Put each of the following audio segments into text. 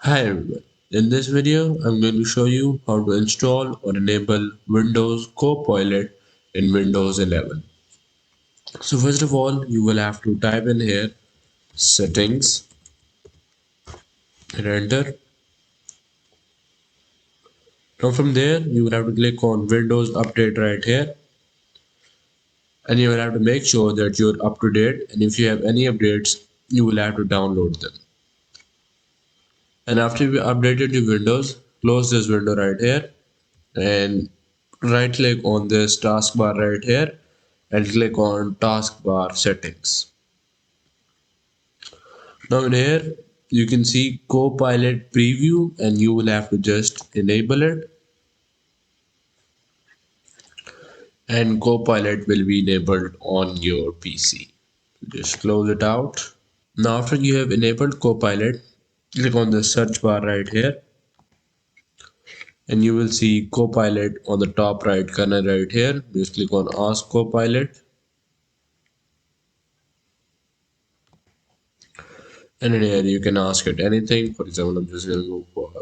Hi everyone. In this video, I'm going to show you how to install or enable Windows Copilot in Windows 11. So first of all, you will have to type in here settings and enter. Now from there, you will have to click on Windows Update right here, and you will have to make sure that you're up to date, and if you have any updates, you will have to download them. And after you updated your Windows, close this window right here and right click on this taskbar right here and click on taskbar settings. Now in here you can see Copilot preview and you will have to just enable it and Copilot will be enabled on your PC. Just close it out. Now after you have enabled Copilot, click on the search bar right here and you will see Copilot on the top right corner right here. Just click on Ask Copilot. And in here you can ask it anything. For example, I'm just gonna go for,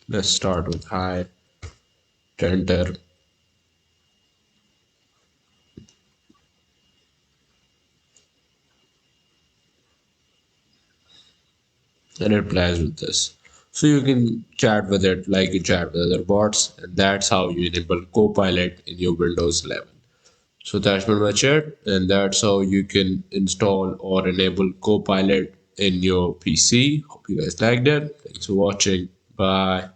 let's start with hi, enter, and it replies with this. So you can chat with it like you chat with other bots, and that's how you enable Copilot in your Windows 11. So that's pretty much it, and that's how you can install or enable Copilot in your PC. Hope you guys liked it. Thanks for watching. Bye.